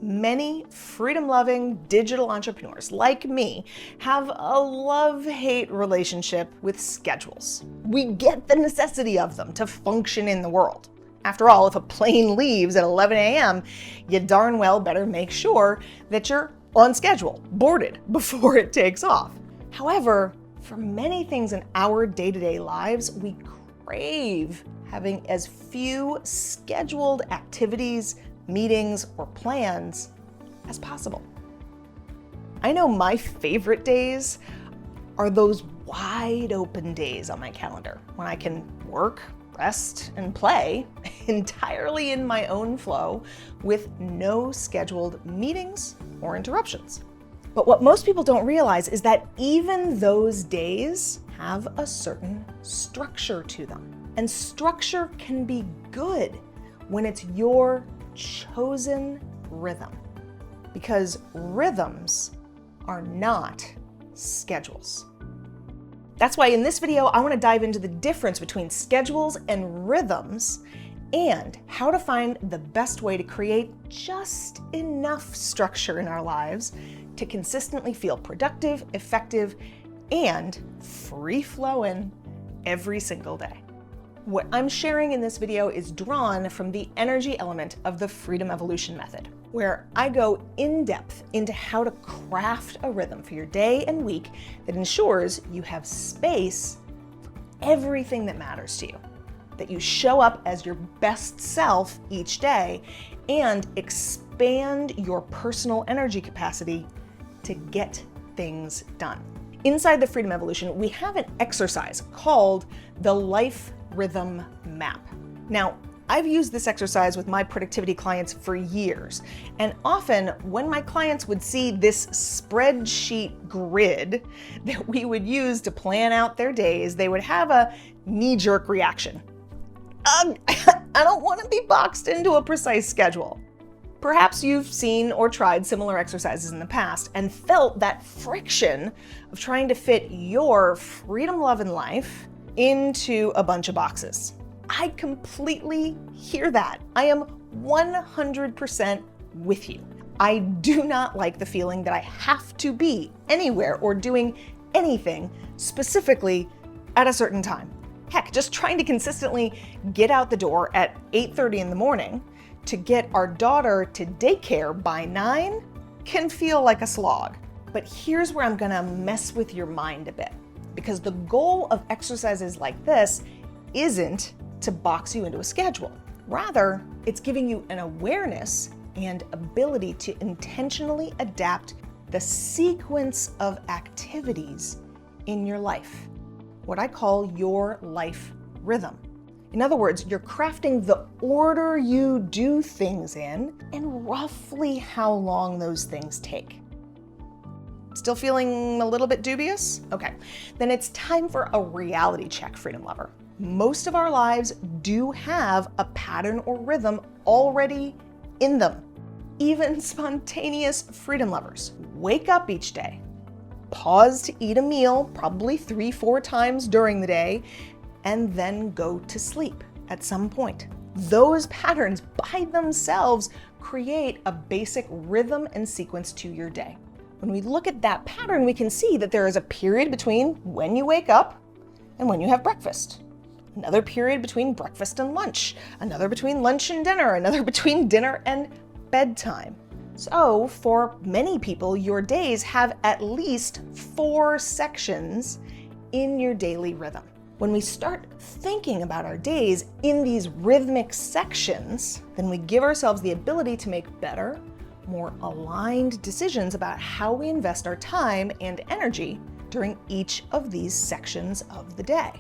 Many freedom-loving digital entrepreneurs like me have a love-hate relationship with schedules. We get the necessity of them to function in the world. After all, if a plane leaves at 11 a.m., you darn well better make sure that you're on schedule, boarded, before it takes off. However, for many things in our day-to-day lives, we crave having as few scheduled activities, meetings, or plans as possible. I know my favorite days are those wide open days on my calendar when I can work, rest, and play entirely in my own flow with no scheduled meetings or interruptions. But what most people don't realize is that even those days have a certain structure to them. And structure can be good when it's your chosen rhythm, because rhythms are not schedules. That's why in this video, I want to dive into the difference between schedules and rhythms and how to find the best way to create just enough structure in our lives to consistently feel productive, effective, and free-flowing every single day. What I'm sharing in this video is drawn from the energy element of the Freedom Evolution method, where I go in depth into how to craft a rhythm for your day and week that ensures you have space for everything that matters to you, that you show up as your best self each day, and expand your personal energy capacity to get things done. Inside the Freedom Evolution, we have an exercise called the Life Rhythm Map. Now, I've used this exercise with my productivity clients for years, and often when my clients would see this spreadsheet grid that we would use to plan out their days, they would have a knee-jerk reaction. I don't want to be boxed into a precise schedule. Perhaps you've seen or tried similar exercises in the past and felt that friction of trying to fit your freedom-loving life into a bunch of boxes. I completely hear that. I am 100% with you. I do not like the feeling that I have to be anywhere or doing anything specifically at a certain time. Heck, just trying to consistently get out the door at 8:30 in the morning to get our daughter to daycare by 9 can feel like a slog. But here's where I'm gonna mess with your mind a bit, because the goal of exercises like this isn't to box you into a schedule. Rather, it's giving you an awareness and ability to intentionally adapt the sequence of activities in your life, what I call your life rhythm. In other words, you're crafting the order you do things in and roughly how long those things take. Still feeling a little bit dubious? Okay, then it's time for a reality check, Freedom Lover. Most of our lives do have a pattern or rhythm already in them. Even spontaneous Freedom Lovers wake up each day, pause to eat a meal, probably 3-4 times during the day, and then go to sleep at some point. Those patterns by themselves create a basic rhythm and sequence to your day. When we look at that pattern, we can see that there is a period between when you wake up and when you have breakfast. Another period between breakfast and lunch. Another between lunch and dinner. Another between dinner and bedtime. So for many people, your days have at least 4 sections in your daily rhythm. When we start thinking about our days in these rhythmic sections, then we give ourselves the ability to make better, more aligned decisions about how we invest our time and energy during each of these sections of the day.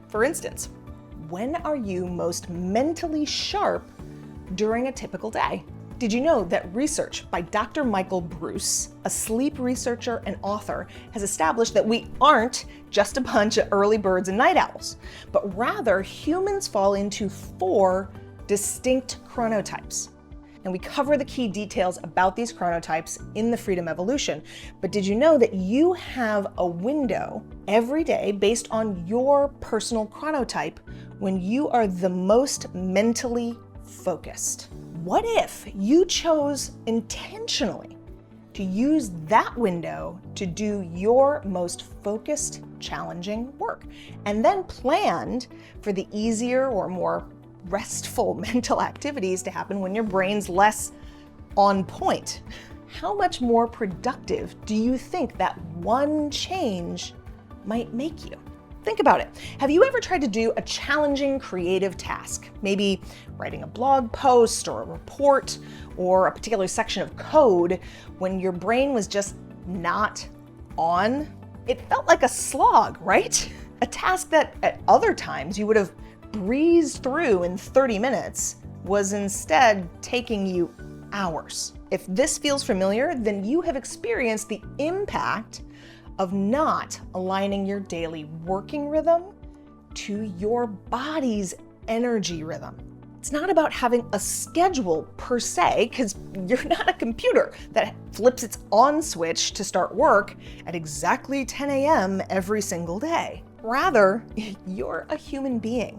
For instance, when are you most mentally sharp during a typical day? Did you know that research by Dr. Michael Breus, a sleep researcher and author, has established that we aren't just a bunch of early birds and night owls, but rather humans fall into 4 distinct chronotypes. And we cover the key details about these chronotypes in the Freedom Evolution. But did you know that you have a window every day based on your personal chronotype when you are the most mentally focused? What if you chose intentionally to use that window to do your most focused, challenging work, and then planned for the easier or more restful mental activities to happen when your brain's less on point? How much more productive do you think that one change might make you? Think about it. Have you ever tried to do a challenging creative task? Maybe writing a blog post or a report or a particular section of code when your brain was just not on? It felt like a slog, right? A task that at other times you would have breezed through in 30 minutes was instead taking you hours. If this feels familiar, then you have experienced the impact of not aligning your daily working rhythm to your body's energy rhythm. It's not about having a schedule per se, because you're not a computer that flips its on switch to start work at exactly 10 a.m. every single day. Rather, you're a human being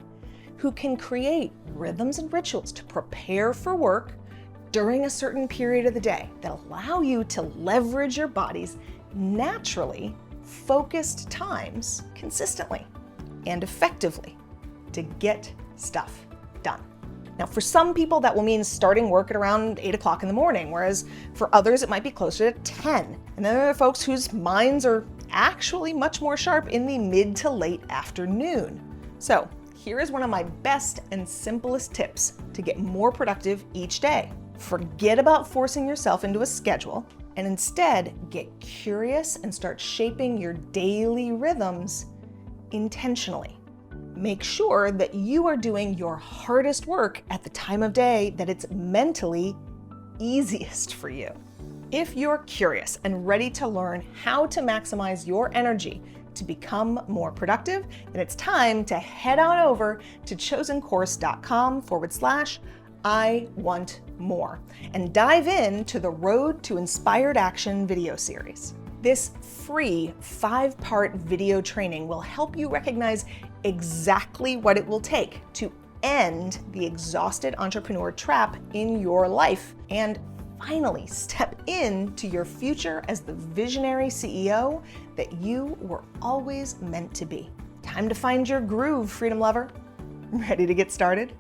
who can create rhythms and rituals to prepare for work during a certain period of the day that allow you to leverage your body's naturally focused times consistently and effectively to get stuff done. Now, for some people, that will mean starting work at around 8 o'clock in the morning, whereas for others, it might be closer to 10. And then there are folks whose minds are actually much more sharp in the mid to late afternoon. So here is one of my best and simplest tips to get more productive each day. Forget about forcing yourself into a schedule and instead get curious and start shaping your daily rhythms intentionally. Make sure that you are doing your hardest work at the time of day that it's mentally easiest for you. If you're curious and ready to learn how to maximize your energy to become more productive, then it's time to head on over to chosencourse.com/I want more and dive into the Road to Inspired Action video series. This free 5-part video training will help you recognize exactly what it will take to end the exhausted entrepreneur trap in your life and finally step into your future as the visionary CEO that you were always meant to be. Time to find your groove, freedom lover. Ready to get started?